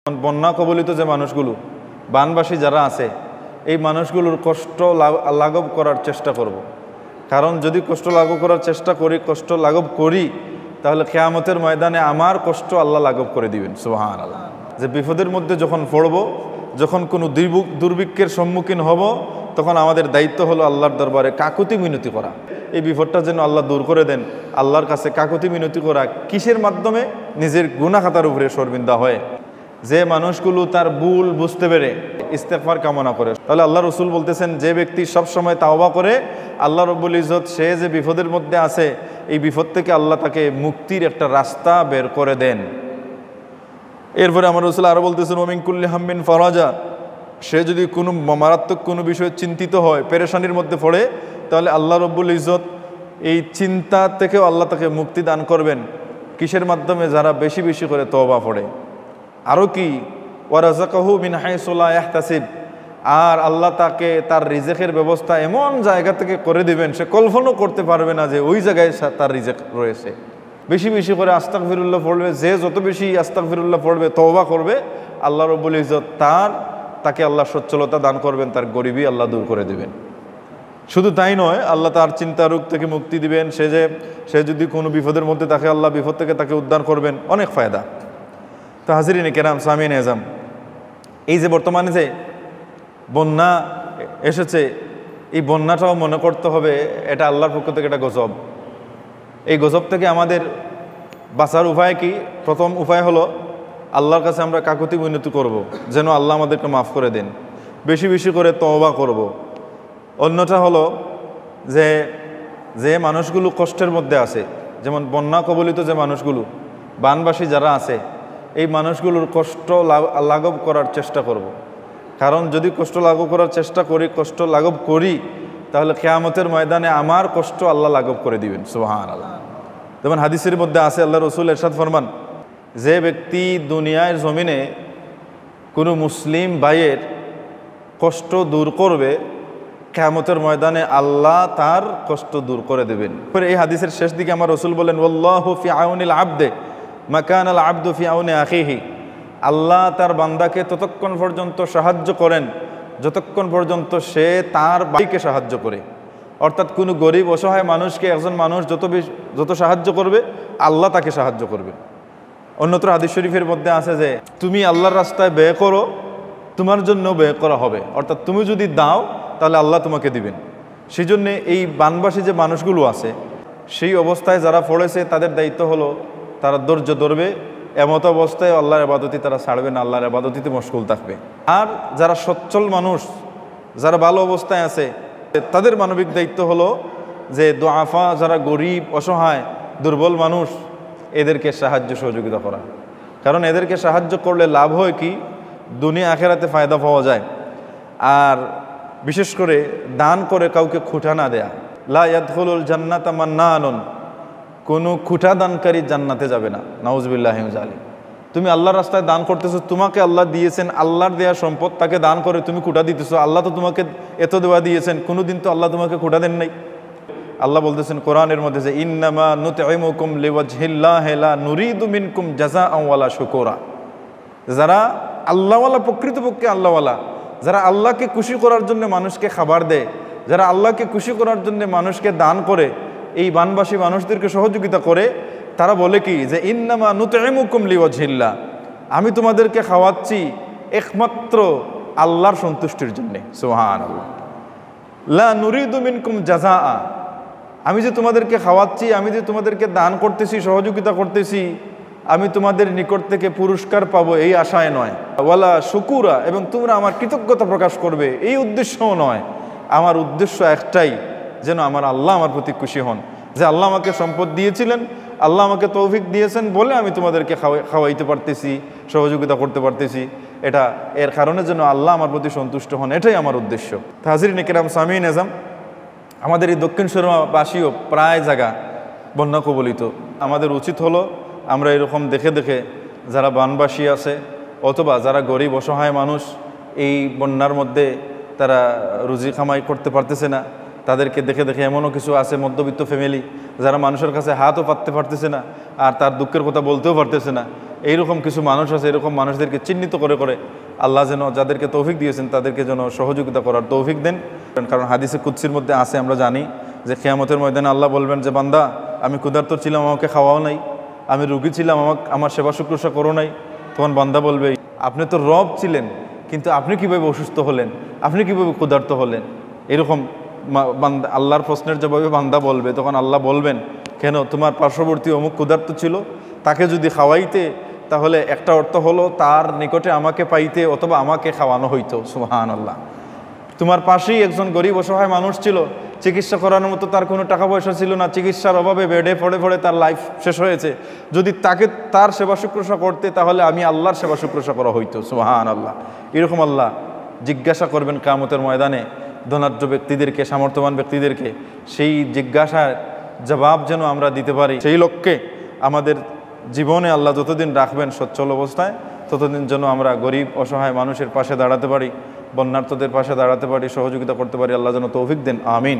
বন্যা কবলিত যে মানুষগুলো, বানবাসী যারা আছে, এই মানুষগুলোর কষ্ট লাঘব করার চেষ্টা করব। কারণ যদি কষ্ট লাঘব করার চেষ্টা করি, কষ্ট লাঘব করি, তাহলে কিয়ামতের ময়দানে আমার কষ্ট আল্লাহ লাঘব করে দিবেন সুবহানাল্লাহ। যে বিপদের মধ্যে যখন পড়ব, যখন কোনো দুর্ভিক্ষের সম্মুখীন হব, তখন আমাদের দায়িত্ব হলো আল্লাহর দরবারে কাকুতি মিনতি করা। এই বিপদটা যেন আল্লাহ দূর করে দেন, আল্লাহর কাছে কাকুতি মিনতি করা। কিসের মাধ্যমে? নিজের গুনাহ খাতার উপরে শর্মিন্দা হয়। যে মানুষগুলো তার ভুল বুঝতে পেরে ইস্তেগফার কামনা করে, তাহলে আল্লাহ রসুল বলতেছেন, যে ব্যক্তি সবসময় তাওবা করে, আল্লাহ রব্বুল ইজ্জত সে যে বিপদের মধ্যে আছে, এই বিপদ থেকে আল্লাহ তাকে মুক্তির একটা রাস্তা বের করে দেন। এরপরে আমার রসুল আরও বলতেছেন, ওমিন কুল্লি হাম্মিন ফারাজা, সে যদি কোনো মারাত্মক কোনো বিষয়ে চিন্তিত হয়, পেরেশানির মধ্যে পড়ে, তাহলে আল্লাহ রব্বুল ইজ্জত এই চিন্তা থেকেও আল্লাহ তাকে মুক্তি দান করবেন। কিসের মাধ্যমে? যারা বেশি বেশি করে তওবা পড়ে। আরও কি? ওয়ারাযাকাহু মিন হাইসু লা ইয়াহতাসিব, আর আল্লাহ তাকে তার রিজেকের ব্যবস্থা এমন জায়গা থেকে করে দিবেন, সে কল্পনাও করতে পারবে না যে ওই জায়গায় তার রিজেক রয়েছে। বেশি বেশি করে আস্তাগফিরুল্লাহ পড়বে, যে যত বেশি আস্তাগফিরুল্লাহ পড়বে, তওবা করবে, আল্লাহ রব্বুল ইজ্জত তাকে আল্লাহ সচ্ছলতা দান করবেন, তার গরিবী আল্লাহ দূর করে দেবেন। শুধু তাই নয়, আল্লাহ তার চিন্তা রোগ থেকে মুক্তি দিবেন। সে যদি কোনো বিপদের মধ্যে থাকে, আল্লাহ বিপদ থেকে তাকে উদ্ধার করবেন। অনেক ফায়দা। তো হাজিরিনে কেরাম, সামিন এজাম, এই যে বর্তমানে যে বন্যা এসেছে, এই বন্যাটাও মনে করতে হবে এটা আল্লাহর পক্ষ থেকে একটা গজব। এই গজব থেকে আমাদের বাঁচার উপায় কি? প্রথম উপায় হলো আল্লাহর কাছে আমরা কাকুতি মিনতি করব, যেন আল্লাহ আমাদেরকে মাফ করে দেন। বেশি বেশি করে তওবা করব। অন্যটা হলো যে মানুষগুলো কষ্টের মধ্যে আছে, যেমন বন্যা কবলিত যে মানুষগুলো, বানবাসী যারা আছে, এই মানুষগুলোর কষ্ট লাঘব করার চেষ্টা করব। কারণ যদি কষ্ট লাঘব করার চেষ্টা করি, কষ্ট লাঘব করি, তাহলে কিয়ামতের ময়দানে আমার কষ্ট আল্লাহ লাঘব করে দিবেন সুবহানাল্লাহ। যেমন হাদিসের মধ্যে আছে, আল্লাহ রসুল ইরশাদ ফরমান, যে ব্যক্তি দুনিয়ার জমিনে কোনো মুসলিম ভাইয়ের কষ্ট দূর করবে, কিয়ামতের ময়দানে আল্লাহ তার কষ্ট দূর করে দেবেন। এই হাদিসের শেষ দিকে আমার রসুল বলেন, ওয়াল্লাহু ফি আউনিল আবদে মা কানাল আবদু ফি আউনি আখিহি, আল্লাহ তার বান্দাকে ততক্ষণ পর্যন্ত সাহায্য করেন যতক্ষণ পর্যন্ত সে তার ভাইকে সাহায্য করে। অর্থাৎ কোনো গরিব অসহায় মানুষকে একজন মানুষ যত সাহায্য করবে, আল্লাহ তাকে সাহায্য করবে। অন্যত্র হাদিস শরীফের মধ্যে আছে যে তুমি আল্লাহর রাস্তায় ব্যয় করো, তোমার জন্য ব্যয় করা হবে। অর্থাৎ তুমি যদি দাও, তাহলে আল্লাহ তোমাকে দিবেন। সেই জন্যে এই বানবাসী যে মানুষগুলো আছে, সেই অবস্থায় যারা পড়েছে, তাদের দায়িত্ব হলো তারা ধৈর্য ধরবে। এমত অবস্থায় আল্লাহর ইবাদতি তারা ছাড়বে না, আল্লাহর ইবাদতিতে মশগুল থাকবে। আর যারা সচ্ছল মানুষ, যারা ভালো অবস্থায় আছে, তাদের মানবিক দায়িত্ব হলো যে দুআফা, যারা গরিব অসহায় দুর্বল মানুষ, এদেরকে সাহায্য সহযোগিতা করা। কারণ এদেরকে সাহায্য করলে লাভ হয় কি? দুনিয়া আখেরাতে ফায়দা পাওয়া যায়। আর বিশেষ করে দান করে কাউকে খুঁটা না দেয়া। লা ইয়াদখুলুল জান্নাতা মান্নানুন, কোনো খুঁটা দানকারী জান্নাতে যাবে না। নাউজুবিল্লাহি মিন যালিক। তুমি আল্লাহর রাস্তায় দান করতেছো, তোমাকে আল্লাহ দিয়েছেন, আল্লাহর দেয়া সম্পদ, তাকে দান করে তুমি খুঁটা দিতেছো। আল্লাহ তো তোমাকে এত দেওয়া দিয়েছেন, কোনোদিন তো আল্লাহ তোমাকে খুঁটা দেন নাই। আল্লাহ বলতেছেন কোরআনের মধ্যে যে ইন্নামা নুতঈমুকুম লিওয়াজহিল্লাহি লা নুরিদু মিনকুম জাযাআন ওয়ালা শুকুরা। যারা আল্লাহওয়ালা, প্রকৃতপক্ষে আল্লাহওয়ালা, যারা আল্লাহকে খুশি করার জন্য মানুষকে খাবার দেয়, যারা আল্লাহকে খুশি করার জন্য মানুষকে দান করে, এই বানবাসী মানুষদেরকে সহযোগিতা করে, তারা বলে কি যে ইন্নামা নুতঈমুকুম লিওয়াজহিল্লাহ, আমি তোমাদেরকে খাওয়াচ্ছি একমাত্র আল্লাহর সন্তুষ্টির জন্যে। সুবহানাল্লাহ। লা নুরিদু মিনকুম জাযাআ, আমি যে তোমাদেরকে খাওয়াচ্ছি, আমি যে তোমাদেরকে দান করতেছি, সহযোগিতা করতেছি, আমি তোমাদের নিকট থেকে পুরস্কার পাবো এই আশায় নয়। ওয়ালা শুকুরা, এবং তোমরা আমার কৃতজ্ঞতা প্রকাশ করবে এই উদ্দেশ্যও নয়। আমার উদ্দেশ্য একটাই, যেন আমার আল্লাহ আমার প্রতি খুশি হন। যে আল্লাহ আমাকে সম্পদ দিয়েছিলেন, আল্লাহ আমাকে তৌফিক দিয়েছেন বলে আমি তোমাদেরকে খাওয়াইতে পারতেছি, সহযোগিতা করতে পারতেছি, এর কারণে যেন আল্লাহ আমার প্রতি সন্তুষ্ট হন, এটাই আমার উদ্দেশ্য। হাজিরিনে কেরাম, সামিন এজাম, আমাদের এই দক্ষিণ সুরমাবাসীও প্রায় জায়গা বন্যা কবলিত। আমাদের উচিত হলো আমরা এরকম দেখে দেখে যারা বানবাসী আছে অথবা যারা গরিব অসহায় মানুষ, এই বন্যার মধ্যে তারা রুজি কামাই করতে পারতেছে না, তাদেরকে দেখে দেখে এমনও কিছু আছে মধ্যবিত্ত ফ্যামিলি যারা মানুষের কাছে হাতও পাততে পারতেছে না, আর তার দুঃখের কথা বলতেও পারতেছে না। এইরকম কিছু মানুষ আছে, এরকম মানুষদেরকে চিহ্নিত করে করে আল্লাহ যেন যাদেরকে তৌফিক দিয়েছেন তাদেরকে যেন সহযোগিতা করার তৌফিক দেন। কারণ হাদিসে কুদসির মধ্যে আছে, আমরা জানি যে কিয়ামতের ময়দানে আল্লাহ বলবেন যে বান্দা, আমি ক্ষুধার্ত ছিলাম, আমাকে খাওয়াও নাই, আমি রুগী ছিলাম, আমার সেবা শুশ্রূষা করো নাই। তখন বান্দা বলবে, আপনি তো রব ছিলেন, কিন্তু আপনি কীভাবে অসুস্থ হলেন, আপনি কীভাবে ক্ষুধার্ত হলেন? এরকম বান্দা আল্লাহর প্রশ্নের জবাবে বান্দা বলবে, তখন আল্লাহ বলবেন, কেন তোমার পার্শ্ববর্তী অমুক ক্ষুধার্ত ছিল, তাকে যদি খাওয়াইতে তাহলে একটা অর্থ হলো তার নিকটে আমাকে পাইতে অথবা আমাকে খাওয়ানো হইতো। সুবহানাল্লাহ। তোমার পাশেই একজন গরিব অসহায় মানুষ ছিল, চিকিৎসা করানোর মতো তার কোনো টাকা পয়সা ছিল না, চিকিৎসার অভাবে বেডে পড়ে পড়ে তার লাইফ শেষ হয়েছে, যদি তার সেবা শুশ্রূষা করতে তাহলে আমি আল্লাহর সেবা শুশ্রূষা করা হইতো। সুবহানাল্লাহ। এরকম আল্লাহ জিজ্ঞাসা করবেন কিয়ামতের ময়দানে ধনাঢ্য ব্যক্তিদেরকে, সামর্থ্যবান ব্যক্তিদেরকে। সেই জিজ্ঞাসার জবাব যেন আমরা দিতে পারি, সেই লক্ষ্যে আমাদের জীবনে আল্লাহ যতদিন রাখবেন সচ্ছল অবস্থায়, ততদিন যেন আমরা গরিব অসহায় মানুষের পাশে দাঁড়াতে পারি, বন্যার্থদের পাশে দাঁড়াতে পারি, সহযোগিতা করতে পারি। আল্লাহ যেন তৌফিক দেন। আমিন।